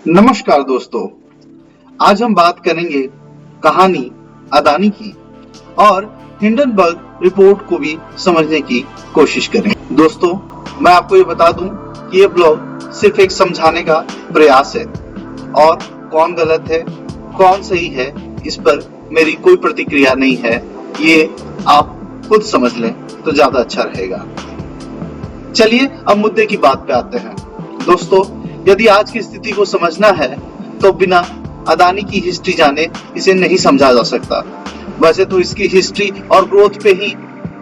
नमस्कार दोस्तों, आज हम बात करेंगे कहानी अदानी की और हिंडनबर्ग रिपोर्ट को भी समझने की कोशिश करेंगे। दोस्तों, मैं आपको ये बता दूं कि ये ब्लॉग सिर्फ एक समझाने का प्रयास है और कौन गलत है, कौन सही है, इस पर मेरी कोई प्रतिक्रिया नहीं है। ये आप खुद समझ लें तो ज्यादा अच्छा रहेगा। चलिए अब मुद्दे की बात पे आते हैं। दोस्तों, यदि आज की स्थिति को समझना है तो बिना अदानी की हिस्ट्री जाने इसे नहीं समझा जा सकता। वैसे तो इसकी हिस्ट्री और ग्रोथ पे ही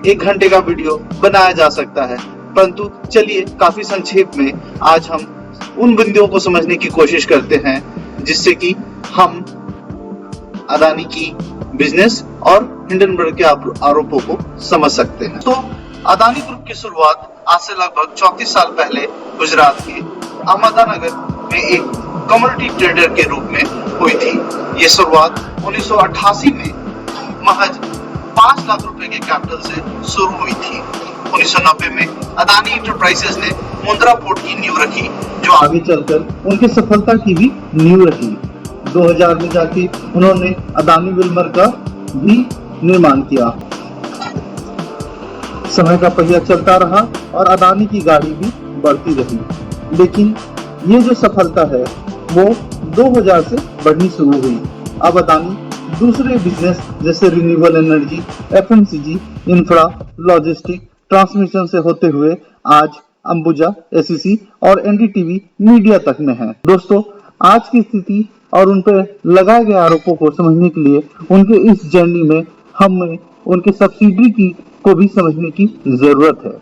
1 घंटे का वीडियो बनाया जा सकता है, परंतु चलिए काफी संक्षेप में आज हम उन बिंदुओं को समझने की कोशिश करते हैं जिससे कि हम अदानी की बिजनेस और हिंडनबर्ग के आरोपों को समझ सकते हैं। तो अदानी ग्रुप की शुरुआत आज से लगभग 34 साल पहले गुजरात के अहमदानगर में एक कमोडिटी ट्रेडर के रूप में हुई थी। ये शुरुआत 1988 में महज 5 लाख रुपए के कैपिटल से शुरू हुई थी। 1990 में अदानी इंटरप्राइजेज ने मुंद्रा पोर्ट की नींव रखी, जो आगे चलकर उनकी सफलता की भी नींव रखी। 2000 में जाके उन्होंने अदानी विल्मर का भी निर्माण किया। समय का पहिया चलता रहा और अदानी की गाड़ी भी बढ़ती रही, लेकिन ये जो सफलता है वो 2000 से बढ़नी शुरू हुई। अब अदानी दूसरे बिजनेस जैसे renewable energy, FMCG, infra, logistic, transmission से होते हुए आज अंबुजा, एसीसी और एनडीटीवी मीडिया तक में है। दोस्तों, आज की स्थिति और उन पर लगाए गए आरोपों को समझने के लिए उनके इस जर्नी में हमें उनके सब्सिडरी की को भी समझने की जरूरत है।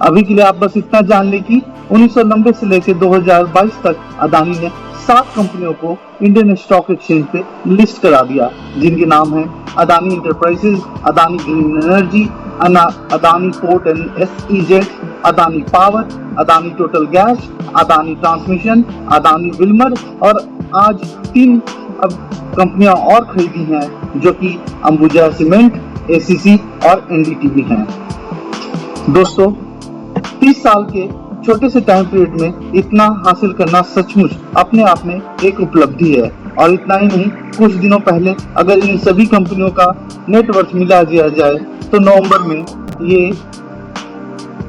अभी के लिए आप बस इतना जान लें कि 1990 से लेकर 2022 तक अदानी ने 7 कंपनियों को इंडियन स्टॉक एक्सचेंज पे लिस्ट करा दिया, जिनके नाम हैं Adani enterprises, Adani green energy, Adani port and SEZ, Adani power, Adani total gas, Adani transmission, Adani Wilmer और आज 3 कंपनियां और खरीदी हैं जो कि अंबुजा सीमेंट, एसीसी और एनडीटीवी हैं। दोस्तों, 30 साल के छोटे से टाइम पीरियड में इतना हासिल करना सचमुच अपने आप में एक उपलब्धि है। और इतना ही नहीं, कुछ दिनों पहले अगर इन सभी कंपनियों का नेटवर्थ मिला दिया जाए तो नवंबर में ये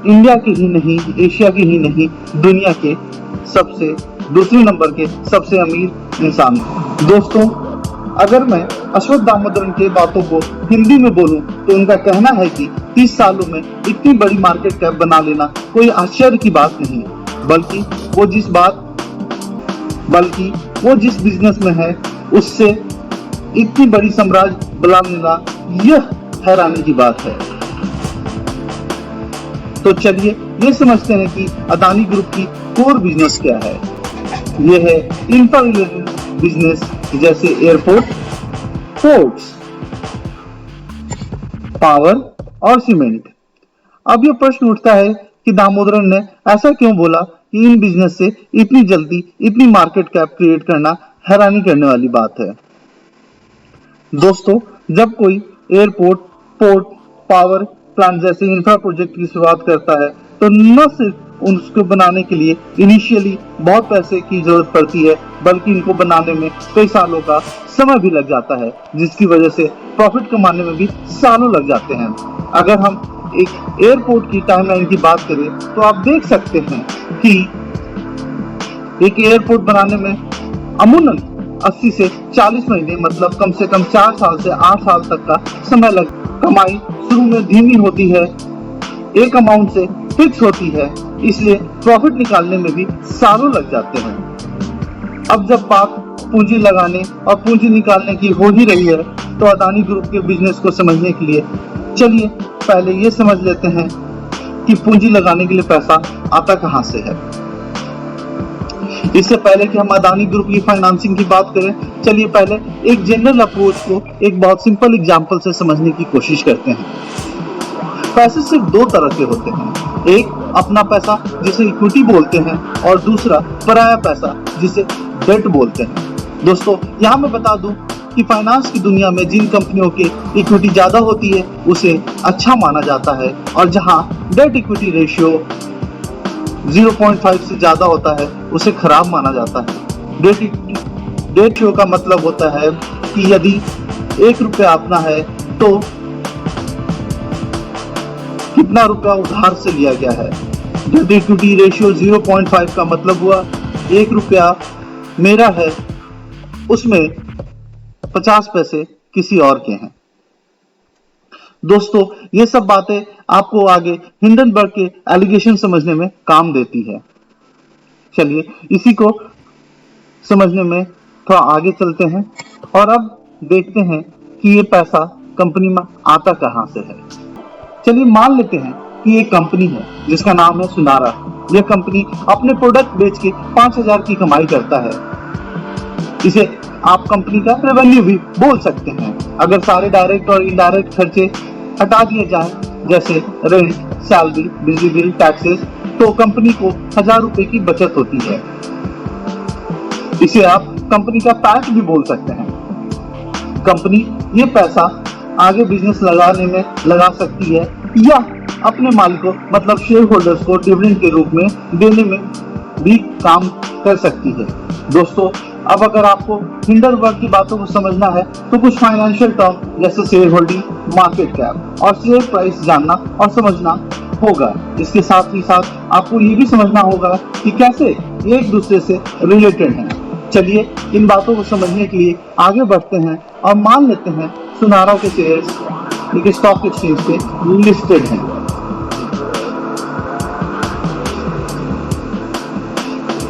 इंडिया के ही नहीं, एशिया के ही नहीं, दुनिया के दूसरे नंबर के सबसे अमीर इंसान। दोस्तों, अगर मैं अश्वत्थ दामोदरन के बातों को हिंदी में बोलूं तो उनका कहना है कि 30 सालों में इतनी बड़ी मार्केट कैप बना लेना कोई आश्चर्य की बात नहीं, बल्कि वो जिस बिजनेस में है उससे इतनी बड़ी साम्राज्य बना लेना यह हैरानी की बात है। तो चलिए ये समझते हैं कि अदानी ग्रुप की कोर बिजनेस क्या है। यह है इंफ्रा रिलेटेड बिजनेस जैसे एयरपोर्ट, पोर्ट्स, पावर और सीमेंट। अब यह प्रश्न उठता है कि दामोदरन ने ऐसा क्यों बोला कि इन बिजनेस से इतनी जल्दी इतनी मार्केट कैप क्रिएट करना हैरानी करने वाली बात है। दोस्तों, जब कोई एयरपोर्ट, पोर्ट, पावर प्लांट जैसे इंफ्रा प्रोजेक्ट की शुरुआत करता है तो न सिर्फ उसको बनाने के लिए इनिशियली बहुत पैसे की जरूरत पड़ती है, बल्कि इनको बनाने में कई सालों का समय भी लग जाता है, जिसकी वजह से प्रॉफिट कमाने में भी सालों लग जाते हैं। अगर हम एक एयरपोर्ट की टाइमलाइन की बात करें तो आप देख सकते हैं कि एक एयरपोर्ट बनाने में अमूमन 80 से 40 महीने, मतलब कम से कम 4 साल से 8 साल तक का समय लग। कमाई शुरू में धीमी होती है, एक अमाउंट से फिक्स होती है, इसलिए प्रॉफिट निकालने में भी सालों लग जाते हैं। अब जब बात पूंजी लगाने और पूंजी निकालने की हो ही रही है तो अदानी ग्रुप के बिजनेस को समझने के लिए चलिए पहले ये समझ लेते हैं कि पूंजी लगाने के लिए पैसा आता कहां से है। इससे पहले कि हम अदानी ग्रुप की फाइनेंसिंग की बात करें, चलिए पहले एक जनरल अप्रोच को एक बहुत सिंपल एग्जांपल से समझने की कोशिश करते हैं। पैसे सिर्फ 2 तरह के होते हैं, एक अपना पैसा जिसे इक्विटी बोलते हैं और दूसरा पराया पैसा जिसे डेट बोलते हैं। दोस्तों, यहाँ मैं बता दूं कि फाइनेंस की दुनिया में जिन कंपनियों की इक्विटी ज्यादा होती है उसे अच्छा माना जाता है, और जहाँ डेट इक्विटी रेशियो 0.5 से ज्यादा होता है उसे खराब माना जाता है। डेट इक्विटी का मतलब होता है कि यदि 1 रुपया अपना है तो कितना रुपया उधार से लिया गया है। डेट इक्विटी रेशियो 0.5 का मतलब हुआ 1 रुपया मेरा है, उसमें 50 पैसे किसी और के हैं। दोस्तों, ये सब बातें आपको आगे हिंडनबर्ग के एलिगेशन समझने में काम देती है। चलिए इसी को समझने में थोड़ा आगे चलते हैं और अब देखते हैं कि ये पैसा कंपनी में आता कहां से है। चलिए मान लेते हैं कि एक कंपनी है जिसका नाम है सुनारा। यह कंपनी अपने प्रोडक्ट बेच के 5,000 की कमाई करता है। इसे आप कंपनी का रेवेन्यू भी बोल सकते हैं। अगर सारे डायरेक्ट और इनडायरेक्ट खर्चे हटा दिए जाएं, जैसे रेंट, सैलरी, बिजली बिल, टैक्सेस, तो कंपनी को 1,000 रुपए की बचत होती है। इसे आप कंपनी का पैट भी बोल सकते हैं। कंपनी ये पैसा आगे बिजनेस लगाने में लगा सकती है या अपने मालिकों मतलब शेयर होल्डर्स को डिविडेंड के रूप में देने में भी काम कर सकती है। दोस्तों, अब अगर आपको हिंडनबर्ग की बातों को समझना है तो कुछ फाइनेंशियल टर्म जैसे शेयर होल्डिंग, मार्केट कैप और शेयर प्राइस जानना और समझना होगा। इसके साथ ही साथ आपको ये भी समझना होगा कि कैसे एक दूसरे से रिलेटेड हैं। चलिए इन बातों को समझने के लिए आगे बढ़ते हैं और मान लेते हैं सुनारा के शेयर्स एक स्टॉक एक्सचेंज पे लिस्टेड हैं।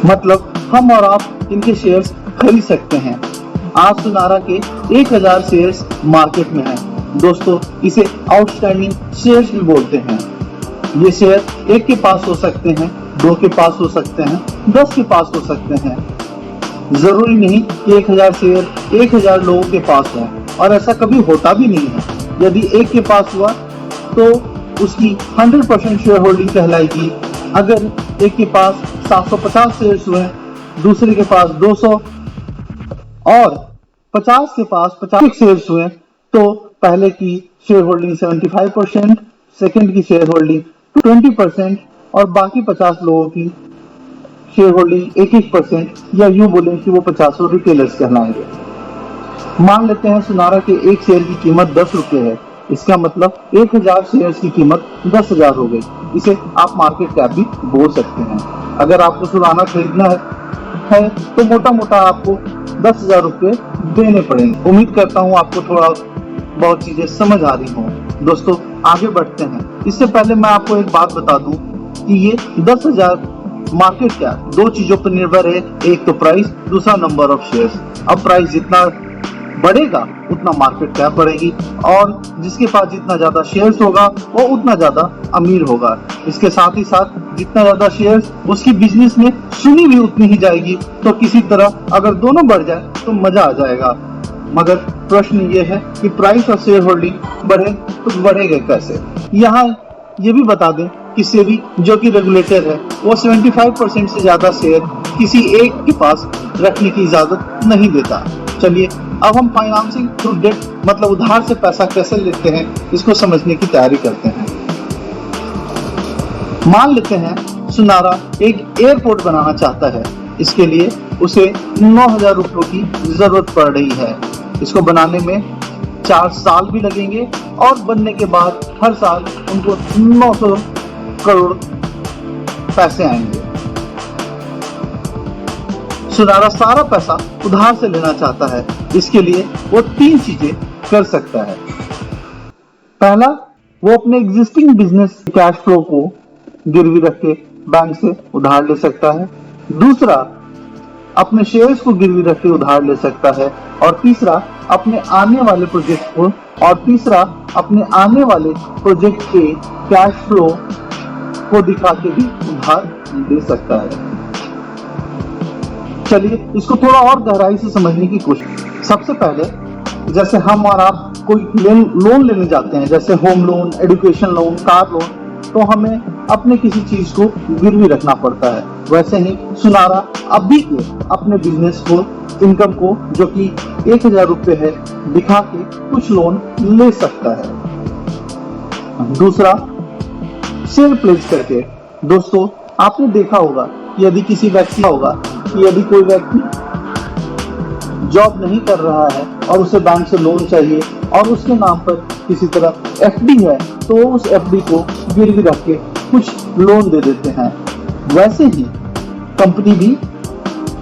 मतलब हम और आप इनके शेयर्स खरीद सकते हैं। आज सुनारा के 1,000 शेयर्स मार्केट में हैं। दोस्तों, इसे आउटस्टैंडिंग शेयर्स भी बोलते हैं। ये शेयर एक के पास हो सकते हैं, 2 के पास हो सकते हैं, 10 के पास हो सकते हैं। जरूरी नहीं कि 1,000 शेयर 1,000 लोगों के पास हो, और ऐसा कभी होता भी नहीं है। यदि एक के पास हुआ तो उसकी 100% शेयर होल्डिंग कहलाएगी। अगर एक के पास 750 शेयर्स हुए, दूसरे के पास 200 और 50 के पास 50 शेयर्स हुए तो पहले की शेयर होल्डिंग 75%, सेकंड की शेयर होल्डिंग 20% और बाकी 50 लोगों की शेयर होल्डिंग 1% या यूं बोलें कि वो 50 रिटेलर्स कहलाएंगे। मान लेते हैं सुनारा के एक शेयर की कीमत 10 रुपये है। इसका मतलब 1,000 शेयर्स की कीमत 10,000 हो गई। इसे आप मार्केट कैप भी बोल सकते हैं। अगर आपको सुनारा खरीदना है तो मोटा मोटा आपको 10,000 रुपये देने पड़ेंगे। उम्मीद करता हूँ आपको थोड़ा बहुत चीजें समझ आ रही हों। दोस्तों, आगे बढ़ते हैं। इससे पहले मैं आपको एक बात बता दूं कि ये 10,000 मार्केट कैप 2 चीजों पर निर्भर है। एक तो प्राइस, दूसरा नंबर ऑफ शेयर्स। अब प्राइस जितना बढ़ेगा उतना मार्केट कैप बढ़ेगी और जिसके पास जितना ज्यादा शेयर्स होगा वो उतना ज्यादा अमीर होगा। इसके साथ ही साथ जितना ज्यादा शेयर्स उसकी बिजनेस में सुनी भी उतनी ही जाएगी। तो किसी तरह अगर दोनों बढ़ जाए तो मजा आ जाएगा। मगर प्रश्न ये है कि प्राइस और शेयर होल्डिंग बढ़े तो बढ़ेगा कैसे। यहाँ ये भी बता दें कि सेबी जो कि रेगुलेटर है वो 75% से ज्यादा शेयर किसी एक के पास रखने की इजाजत नहीं देता। चलिए अब हम फाइनेंसिंग थ्रू डेट मतलब उधार से पैसा कैसे लेते हैं इसको समझने की तैयारी करते हैं। मान लेते हैं सुनारा एक एयरपोर्ट बनाना चाहता है। इसके लिए उसे 9,000 रुपयों की जरूरत पड़ रही है। इसको बनाने में 4 साल भी लगेंगे और बनने के बाद हर साल उनको 900 करोड़ पैसे आएंगे। सुनारा सारा पैसा उधार से लेना चाहता है। इसके लिए वो 3 चीजें कर सकता है। पहला, वो अपने एग्जिस्टिंग बिजनेस कैश फ्लो को गिरवी रख के बैंक से उधार ले सकता है। दूसरा, अपने शेयर्स को गिरवी रख के उधार ले सकता है। और तीसरा, अपने आने वाले प्रोजेक्ट के कैश फ्लो को दिखा के भी उधार दे सकता है। चलिए इसको थोड़ा और गहराई से समझने की कोशिश। सबसे पहले जैसे हम और आप कोई लोन लेने जाते हैं, जैसे home loan, education loan, car loan, तो हमें अपने किसी चीज को गिरवी रखना पड़ता है। वैसे ही सुनारा अभी के अपने बिजनेस को, इनकम को जो कि 1,000 रुपये है, दिखा के कुछ लोन ले सकता है। दूसरा, शेयर प्लेज करके। दोस्तों, आपने देखा होगा कि यदि कोई व्यक्ति जॉब नहीं कर रहा है और उसे बैंक से लोन चाहिए और उसके नाम पर किसी तरह एफडी है, तो उस एफडी को गिरवी रख के कुछ लोन दे देते हैं। वैसे ही कंपनी भी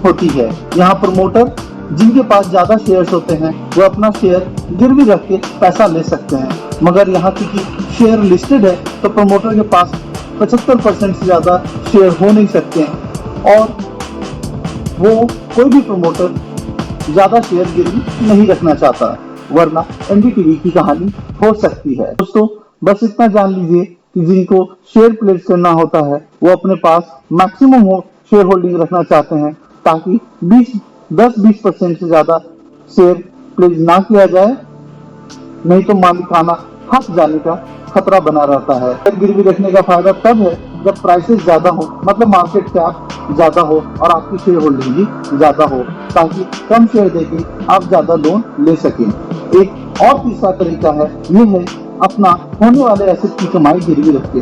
होती है। यहाँ प्रमोटर जिनके पास ज्यादा शेयर्स होते हैं वो अपना शेयर गिरवी रख के पैसा ले सकते हैं, मगर यहाँ की शेयर लिस्टेड है तो प्रमोटर के पास 75% से ज्यादा शेयर हो नहीं सकते हैं और वो कोई भी प्रमोटर ज्यादा शेयर गिरवी नहीं रखना चाहता, वरना एनडीटीवी की कहानी हो सकती है। दोस्तों बस इतना जान लीजिए कि जिनको शेयर प्लेस करना होता है वो अपने पास मैक्सिमम हो शेयर होल्डिंग रखना चाहते हैं, ताकि 10-20% से ज्यादा शेयर प्लेस ना किया जाए, नहीं तो मालिकाना फंस जाने का खतरा बना रहता है। शेयर गिरवी रखने का फायदा तब है जब प्राइसेस ज्यादा हो, मतलब मार्केट कैप ज्यादा हो और आपकी शेयर होल्डिंग भी ज्यादा हो, ताकि कम शेयर देके आप ज्यादा लोन ले सकें। एक और तीसरा तरीका है, ये है अपना होने वाले एसेट की कमाई गिरवी रख के।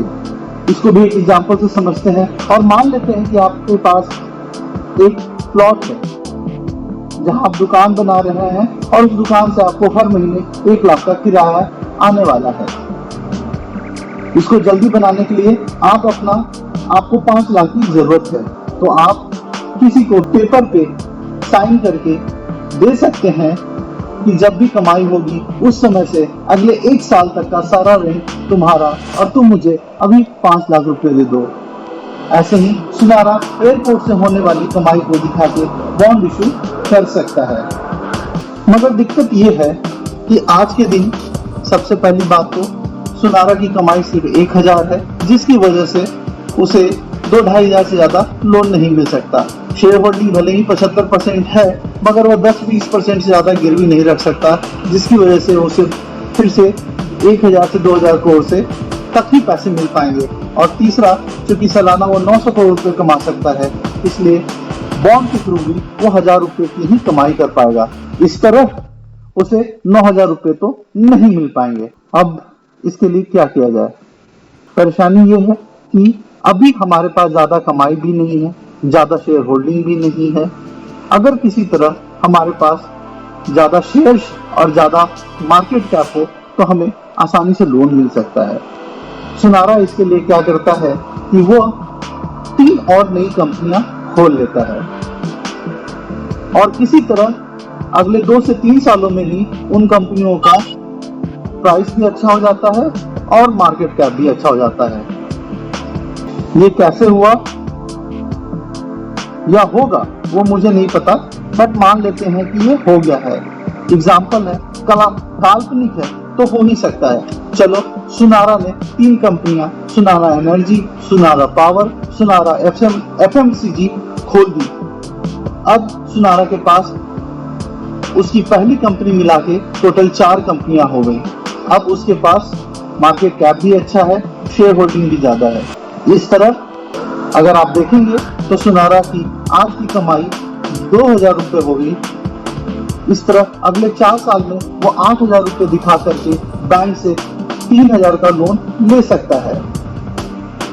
इसको भी एक एग्जांपल से समझते हैं और मान लेते हैं कि आपके पास एक प्लॉट है जहां आप दुकान बना रहे हैं और उस दुकान से आपको हर महीने 1 लाख का किराया आने वाला है। इसको जल्दी बनाने के लिए आपको 5 लाख की जरूरत है, तो आप किसी को पेपर पे साइन करके दे सकते हैं कि जब भी कमाई होगी उस समय से अगले 1 साल तक का सारा रेंट तुम्हारा और तुम मुझे अभी 5 लाख रुपए दे दो। ऐसे ही सुनारा एयरपोर्ट से होने वाली कमाई को दिखा के बॉन्ड इशू कर सकता है। मगर दिक्कत यह है कि आज के दिन सबसे पहली बात तो सुनारा की कमाई सिर्फ 1000 है, जिसकी वजह से उसे 2-2.5 हजार से ज्यादा लोन नहीं मिल सकता। शेयर होल्डिंग भले ही 75% है, मगर वह 10-20% से ज्यादा गिरवी नहीं रख सकता, जिसकी वजह से उसे फिर से 1000 से 2000 करोड़ से तक ही पैसे मिल पाएंगे। और तीसरा, क्योंकि सालाना वो 900 करोड़ रुपए कमा सकता है, इसलिए बॉन्ड के थ्रू भी वो 1000 रुपए की ही कमाई कर पाएगा। इस तरह उसे 9000 रुपए तो नहीं मिल पाएंगे। अब इसके लिए क्या किया जाए? परेशानी ये है कि अभी हमारे पास ज्यादा कमाई भी नहीं है, ज्यादा शेयर होल्डिंग भी नहीं है। अगर किसी तरह हमारे पास ज्यादा शेयर्स और ज्यादा मार्केट कैप हो तो हमें आसानी से लोन मिल सकता है। सुनारा इसके लिए क्या करता है कि वो 3 और नई कंपनियां खोल लेता है और किसी तरह अगले 2 से 3 सालों में ही उन कंपनियों का प्राइस भी अच्छा हो जाता है और मार्केट कैप भी अच्छा हो जाता है। ये कैसे हुआ या होगा वो मुझे नहीं पता, बट मान लेते हैं कि ये हो गया है। एग्जाम्पल है, काल्पनिक है तो हो ही सकता है। चलो, सुनारा ने 3 कंपनियां, Sunara energy, Sunara power, Sunara FMCG खोल दी। अब सुनारा के पास उसकी पहली कंपनी मिला के टोटल 4 कंपनियां हो गई। अब उसके पास मार्केट कैप भी अच्छा है, शेयर होल्डिंग भी ज्यादा है। इस तरह अगर आप देखेंगे तो सुनारा की आज की कमाई 2000 रुपए होगी। इस तरह अगले 4 साल में वो 8000 रुपए दिखा करके बैंक से 3000 का लोन ले सकता है।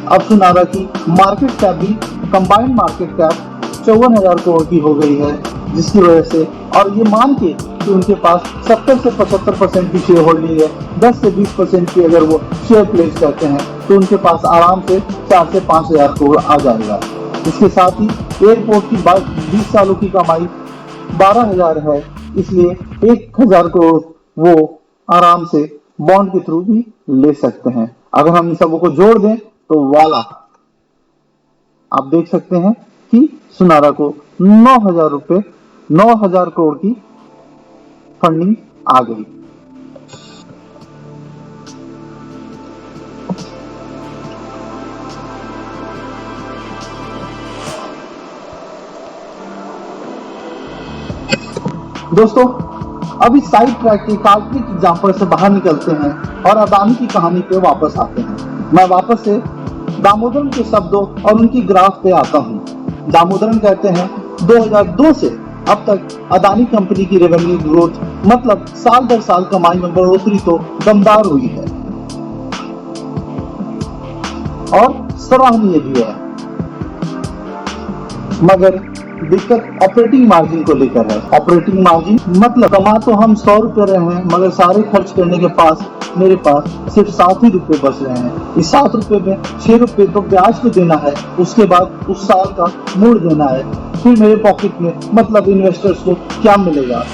अब सुनारा की मार्केट कैप भी, कंबाइंड मार्केट कैप 54,000 करोड़ की हो गई है, जिसकी वजह से, और ये मान के कि उनके पास 70 से 75% की शेयर होल्डिंग है, 10 से 20% की अगर वो शेयर प्लेस करते हैं तो उनके पास आराम से 4 से 5,000 करोड़ आ जाएगा। इसके साथ ही एयरपोर्ट की 20 सालों की कमाई 12,000 है, इसलिए 1,000 करोड़ वो आराम से बॉन्ड के थ्रू भी ले सकते हैं। अगर हम इन सबों को जोड़ दें तो वाला आप देख सकते हैं कि सुनारा को 9,000 करोड़ की फंडिंग आ गई। दोस्तों, अब इस साइड ट्रैक के काल्पनिक एग्जाम्पल से बाहर निकलते हैं और अदानी की कहानी पे वापस आते हैं। मैं वापस से दामोदरन के शब्दों और उनकी ग्राफ पे आता हूँ। दामोदरन कहते हैं 2002 से अब तक अदानी कंपनी की रेवेन्यू ग्रोथ, मतलब साल दर साल कमाई में बढ़ोतरी तो दमदार हुई है और सराहनीय भी है। मगर दिक्कत ऑपरेटिंग मार्जिन को लेकर है। ऑपरेटिंग मार्जिन मतलब कमा तो हम 100 रुपए रहे हैं, मगर सारे खर्च करने के पास मेरे पास सिर्फ 7 ही रुपए बच रहे हैं। इस 7 रुपए में 6 रुपए तो ब्याज को देना है, उसके बाद उस साल का मूड देना है। फिर मेरे पॉकेट में मतलब इन्वेस्टर्स को क्या मिलेगा।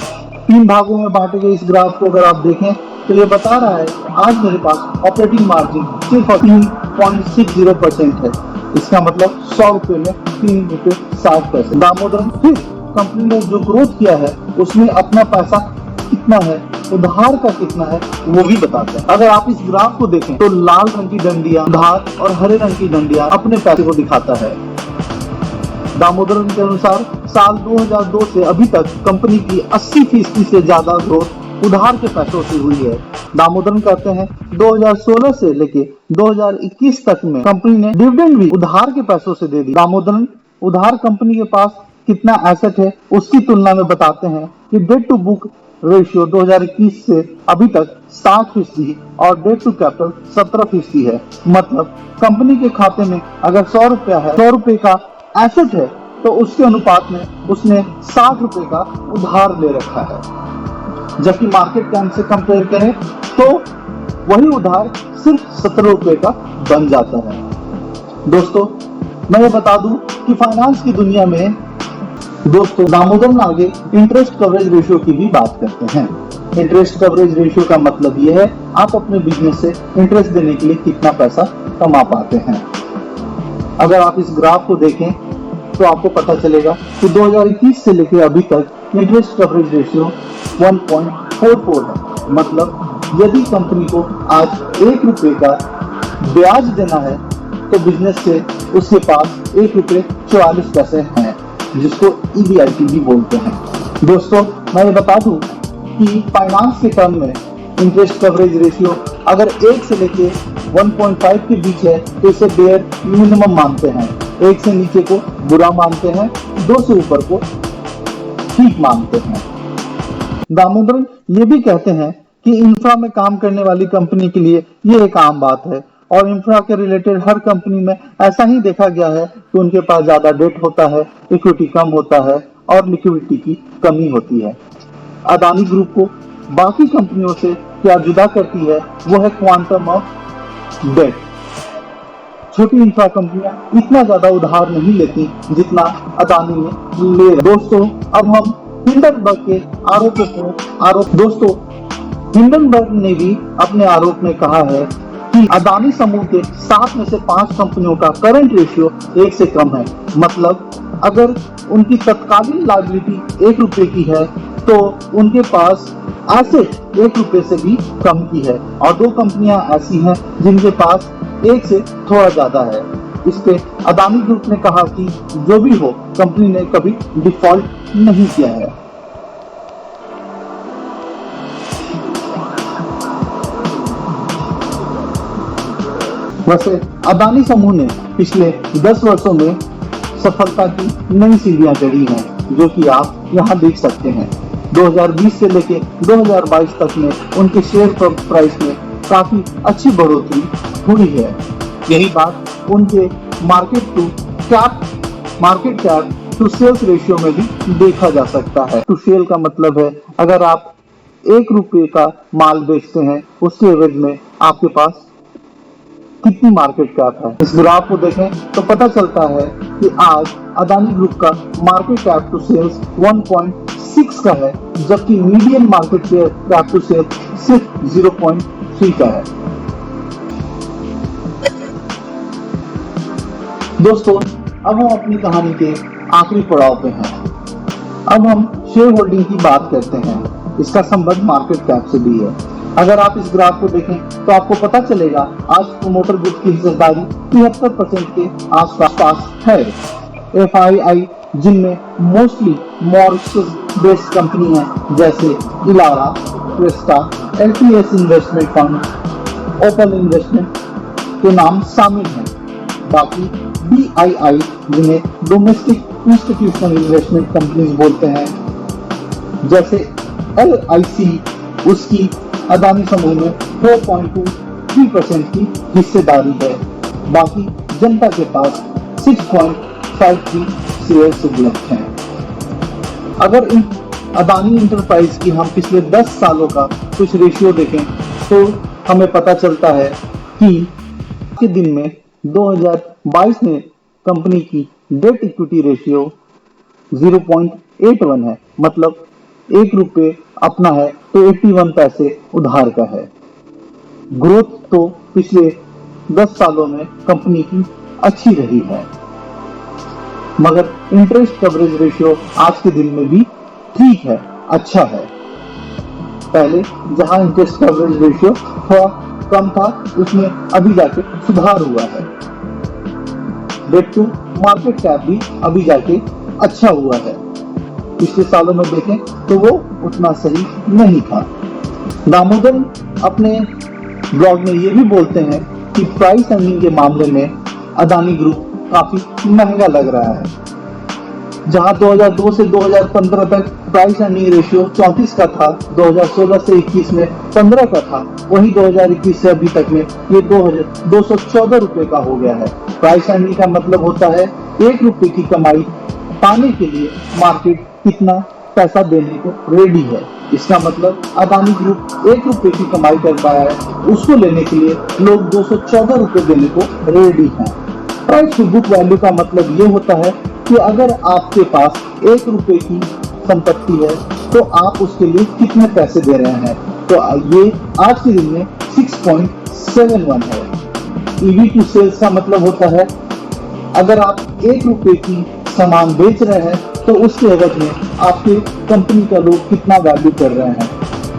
3 भागों में बांटे गए इस ग्राफ को अगर आप देखें तो ये बता रहा है आज मेरे पास ऑपरेटिंग मार्जिन सिर्फ 3.60% है। इसका मतलब 100 रुपए में 3 रुपए 60 पैसे। दामोदरन फिर कंपनी ने जो ग्रोथ किया है उसमें अपना पैसा कितना है, उधार का कितना है, वो भी बताते हैं। अगर आप इस ग्राफ को देखें तो लाल रंग की डंडियां उधार और हरे रंग की डंडियां अपने पैसे को दिखाता है। दामोदरन के अनुसार साल 2002 से अभी तक कंपनी की 80% से ज्यादा ग्रोथ उधार के पैसों से हुई है। दामोदरन कहते हैं 2016 से लेके 2021 तक में कंपनी ने डिविडेंड भी उधार के पैसों से दे दी। दामोदरन उधार कंपनी के पास कितना एसेट है उसकी तुलना में बताते हैं कि डेट टू बुक रेशियो 2021 से अभी तक 60% और डेट टू कैपिटल 17% है। मतलब कंपनी के खाते में अगर 100 रुपया है, 100 रुपए का एसेट है, तो उसके अनुपात में उसने 60 रुपए का उधार ले रखा है। जबकि मार्केट कैप से कंपेयर करें तो वही उधार सिर्फ 17 रुपए का बन जाता है। दोस्तों मैं ये बता दूं कि फाइनेंस की दुनिया में दोस्तों दामोदरन आगे इंटरेस्ट कवरेज रेशियो की भी बात करते हैं। इंटरेस्ट कवरेज रेशियो का मतलब यह है आप अपने बिजनेस से इंटरेस्ट देने के लिए कितना पैसा कमा पाते हैं। अगर आप इस ग्राफ को देखें तो आपको पता चलेगा कि 2021 से लेकर अभी तक इंटरेस्ट कवरेज रेशियो 1.44 है। मतलब यदि कंपनी को आज 1 रुपए का ब्याज देना है तो बिजनेस से उसके पास 1 रुपए 44 पैसे हैं, जिसको EBIT भी बोलते हैं। दोस्तों मैं ये बता दूं कि फाइनेंस के टर्म में इंटरेस्ट कवरेज रेशियो अगर 1 से लेके 1.5 के बीच है तो इसे बेयर मिनिमम मानते हैं, 1 से नीचे को बुरा मानते हैं, 2 से ऊपर को ठीक मानते हैं। दामोदरन ये भी कहते हैं कि इंफ्रा में काम करने वाली कंपनी के लिए ये एक आम बात है और इंफ्रा के रिलेटेड हर कंपनी में ऐसा ही देखा गया है कि उनके पास ज्यादा डेट होता है, इक्विटी कम होता है और लिक्विडिटी की कमी होती है। अदानी ग्रुप को बाकी कंपनियों से क्या जुदा करती है वो है क्वांटम ऑफ डेट। छोटी इंफ्रा कंपनियां इतना ज्यादा उधार नहीं लेती जितना अदानी ने ले। दोस्तों अब हम हिंडनबर्ग के आरोपों को दोस्तों हिंडनबर्ग ने भी अपने आरोप में कहा है कि अदानी समूह के 7 में से 5 कंपनियों का करंट रेशियो 1 से कम है। मतलब अगर उनकी तत्कालीन लायबिलिटी 1 रुपए की है तो उनके पास एसेट 1 रुपए से भी कम की है, और 2 कंपनियां ऐसी हैं जिनके पास 1 से थोड़ा ज्यादा है। इस पे अदानी ग्रुप ने कहा कि जो भी हो कंपनी ने कभी डिफॉल्ट नहीं किया है। वैसे अदानी समूह ने पिछले 10 वर्षों में सफलता की नई सीढ़ियां चढ़ी हैं, जो कि आप यहाँ देख सकते हैं। 2020 से लेके 2022 तक में उनके शेयर प्राइस में काफी अच्छी बढ़ोतरी हुई है। यही बात उनके market cap to sales ratio में भी देखा जा सकता है। टू सेल का मतलब है अगर आप 1 रुपए का माल बेचते हैं उसके एवज में आपके पास कितनी मार्केट कैप है। इस ग्राफ को देखें तो पता चलता है कि आज अदानी ग्रुप का मार्केट कैप टू सेल्स 1.6 का है, जबकि median market cap to sales सिर्फ 0.3 का है। दोस्तों अब हम अपनी कहानी के आखिरी पड़ाव पे हैं। अब हम शेयर होल्डिंग की बात करते हैं। इसका संबंध मार्केट कैप से भी है। अगर आप इस ग्राफ को देखें तो आपको पता चलेगा आज प्रोमोटर ग्रुप की हिस्सेदारी 73% के आसपास है। FII जिनमें मोस्टली मॉरिशस बेस्ड कंपनी है जैसे इलारा, क्रेस्टा, LTS इन्वेस्टमेंट फंड, ओपल इन्वेस्टमेंट के नाम शामिल हैं। बाकी DII जिन्हें डोमेस्टिक इंस्टीट्यूशनल इन्वेस्टमेंट कंपनीज बोलते हैं जैसे LIC, उसकी अदानी समूह में 4.23% की हिस्सेदारी है। बाकी जनता के पास 6.53 शेयर्स उपलब्ध हैं। अगर इन अदानी इंटरप्राइज की हम पिछले 10 सालों का कुछ रेशियो देखें तो हमें पता चलता है कि के दिन में 2022 में कंपनी की डेट इक्विटी रेशियो 0.81 है, मतलब 1 रुपये अपना है तो 81 पैसे उधार का है। ग्रोथ तो पिछले 10 सालों में कंपनी की अच्छी रही है, मगर इंटरेस्ट कवरेज रेशियो आज के दिन में भी ठीक है, अच्छा है। पहले जहां इंटरेस्ट कवरेज रेशियो थोड़ा कम था, उसमें अभी जाके सुधार हुआ है। डेट टू मार्केट कैप भी अभी जाके अच्छा हुआ है। पिछले सालों में देखें तो वो उतना सही नहीं था। दामोदर अपने ब्लॉग में ये भी बोलते हैं कि प्राइस अर्निंग के मामले में अदानी ग्रुप काफी महंगा लग रहा है। जहां 2002 से 2015 तक प्राइस अर्निंग रेशियो 34 का था, 2016 से 21 में 15 का था, वही 2021 से अभी तक में ये 214 रुपए का हो गया है। प्राइस अर्निंग का मतलब होता है 1 रुपए की कमाई पाने के लिए मार्केट कितना पैसा देने को रेडी है। इसका मतलब अदानी ग्रुप 1 रुपए की कमाई कर पाया है, उसको लेने के लिए लोग 214 रुपए देने को रेडी हैं। प्राइस टू बुक वैल्यू का मतलब ये होता है कि अगर आपके पास 1 रुपए की संपत्ति है तो आप उसके लिए कितने पैसे दे रहे हैं। तो ये आज के दिन में 6.71 है। ईवी टू सेल्स का मतलब होता है अगर आप 1 रुपए की सामान बेच रहे हैं तो उसके एवज में आपके कंपनी का लोग कितना वैल्यू कर रहे हैं,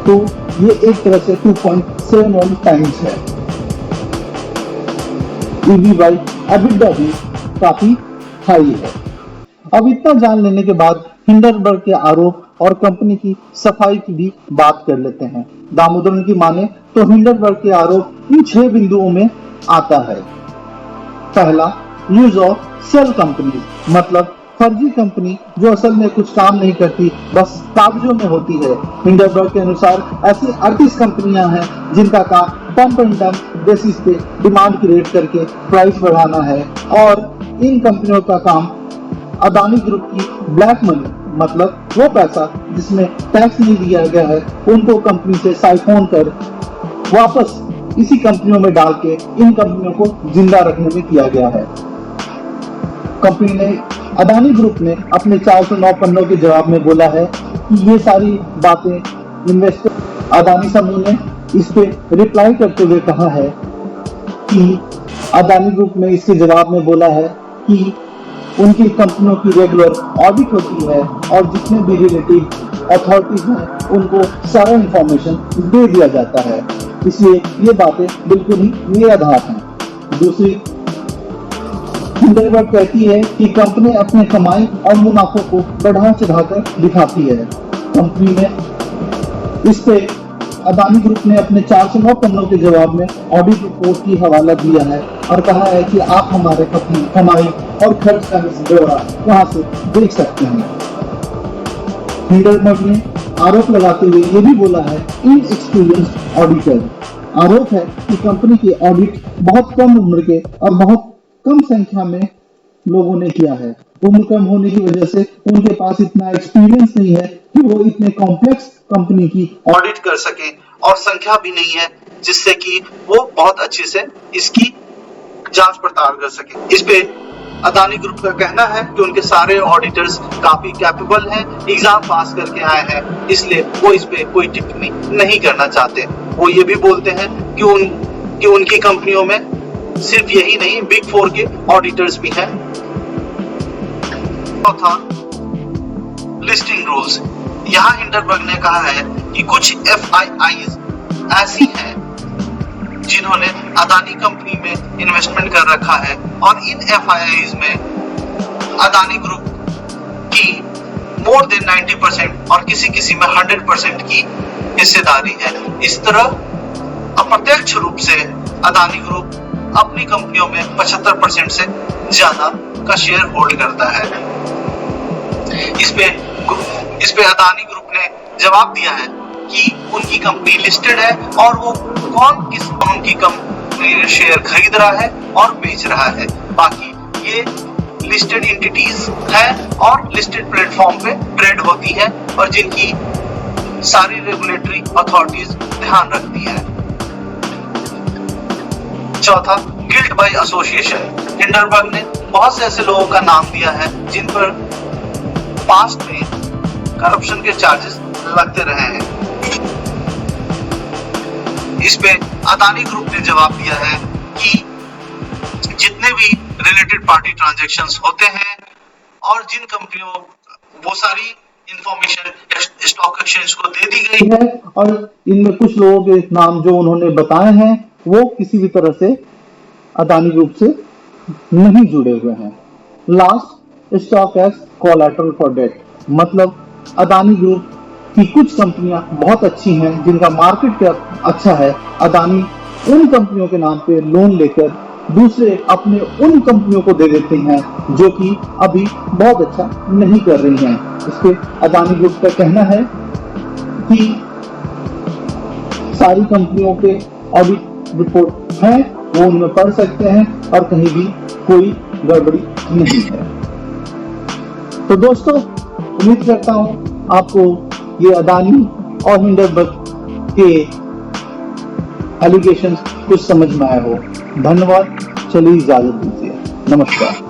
तो ये एक तरह से 2.71 टाइम्स है। ईवी बाई एबिटा भी काफी हाई है। अब इतना जान लेने के बाद हिंडनबर्ग के आरोप और कंपनी की सफाई की भी बात कर लेते हैं। दामोदरन की माने तो हिंडनबर्ग के आरोप इन 6 बिंदुओं में आता है। पहला, यूज ऑफ सेल कंपनी, मतलब फर्जी कंपनी जो असल में कुछ काम नहीं करती, बस कागजों में होती है। हिंडनबर्ग के अनुसार ऐसी 38 कंपनियां हैं जिनका काम पंप एंड डंप बेसिस पे डिमांड क्रिएट करके प्राइस बढ़ाना है, और इन कंपनियों का काम अदानी ग्रुप की ब्लैक मनी, मतलब वो पैसा जिसमें टैक्स नहीं दिया गया है, उनको कंपनी से साइफोन कर वापस इसी कंपनियों में डाल के इन कंपनियों को जिंदा रखने में किया गया है। कंपनी ने अदानी ग्रुप ने अपने 409 पन्नों के जवाब में बोला है कि ये सारी बातें इन्वेस्टर अदानी समूह ने इस पे रिप्लाई करते हुए कहा है कि अदानी ग्रुप ने इसके जवाब में बोला है कि उनकी कंपनियों की रेगुलर ऑडिट होती है और जितने भी रिलेटिव अथॉरिटीज हैं उनको सारा इंफॉर्मेशन दे दिया जाता है, इसलिए ये बातें बिल्कुल ही निराधार हैं। दूसरी, हिंडनबर्ग कहती है कि कंपनी अपने कमाई और मुनाफों को बढ़ा चढ़ाकर दिखाती है। कंपनी ने इस पे अदानी ग्रुप ने अपने 409 पन्नों के जवाब में ऑडिट रिपोर्ट की हवाला दिया है और कहा है कि आप हमारे अपनी कमाई और खर्च का ब्यौरा वहां से देख सकते हैं। हिंडनबर्ग ने आरोप लगाते हुए ये भी बोला है इनएक्सपीरियंस्ड ऑडिटर। आरोप है कि कंपनी की ऑडिट बहुत कम उम्र के और बहुत कम संख्या में लोगों ने किया है। उम्र कम होने की वजह से उनके पास इतना एक्सपीरियंस नहीं है कि वो इतने कॉम्प्लेक्स कंपनी की ऑडिट कर सके, और संख्या भी नहीं है जिससे कि वो बहुत अच्छे से इसकी जांच पड़ताल कर सके। इस पे अदानी ग्रुप का कहना है कि उनके सारे ऑडिटर्स काफी कैपेबल हैं, एग्जाम पास करके आए हैं, इसलिए वो इस पे कोई टिप्पणी नहीं करना चाहते। वो ये भी बोलते हैं कि उनकी कंपनियों में सिर्फ यही नहीं, बिग 4 के ऑडिटर्स भी हैं। चौथा, लिस्टिंग रूल्स। यहाँ हिंडनबर्ग ने कहा है कि कुछ FIIs ऐसी हैं जिन्होंने अदानी कंपनी में इन्वेस्टमेंट कर रखा है, और इन FIIs में अदानी ग्रुप की मोर देन 90% और किसी में 100% की हिस्सेदारी है। इस तरह अप्रत्यक्ष रूप से अदानी ग्रुप अपनी कंपनियों में 75% से ज्यादा का शेयर होल्ड करता है। इस पे अदानी ग्रुप ने जवाब दिया है कि उनकी कंपनी लिस्टेड है और वो कौन की कंपनी शेयर खरीद रहा है और बेच रहा है। बाकी ये लिस्टेड एंटिटीज है और लिस्टेड प्लेटफॉर्म पे ट्रेड होती है और जिनकी सारी रेगुलेटरी अथॉरिटीज ध्यान रखती है। चौथा, गिल्ट बाय एसोसिएशन। हिंडनबर्ग ने बहुत से ऐसे लोगों का नाम दिया है जिन पर पास्ट में करप्शन के चार्जेस लगते रहे हैं। इस पे अदानी ग्रुप ने जवाब दिया है कि जितने भी रिलेटेड पार्टी ट्रांजैक्शंस होते हैं और जिन कंपनियों वो सारी इंफॉर्मेशन स्टॉक एक्सचेंज को दे दी गई है और इनमें कुछ लोगों के नाम जो उन्होंने बताए हैं वो किसी भी तरह से अदानी ग्रुप से नहीं जुड़े हुए हैं। Last, stock as collateral for debt, मतलब अदानी ग्रुप की कुछ कंपनियां बहुत अच्छी हैं जिनका मार्केट कैप अच्छा है। अदानी उन कंपनियों के नाम पे लोन लेकर दूसरे अपने उन कंपनियों को दे देते हैं जो कि अभी बहुत अच्छा नहीं कर रही हैं। इसके अदानी ग्रुप का कहना है कि सारी कंपनियों के ऑडिट रिपोर्ट है, वो उनमें पढ़ सकते हैं और कहीं भी कोई गड़बड़ी नहीं है। तो दोस्तों, उम्मीद करता हूं आपको ये अदानी और हिंडनबर्ग के एलिगेशंस कुछ समझ में आया हो। धन्यवाद। चलिए इजाजत दीजिए। नमस्कार।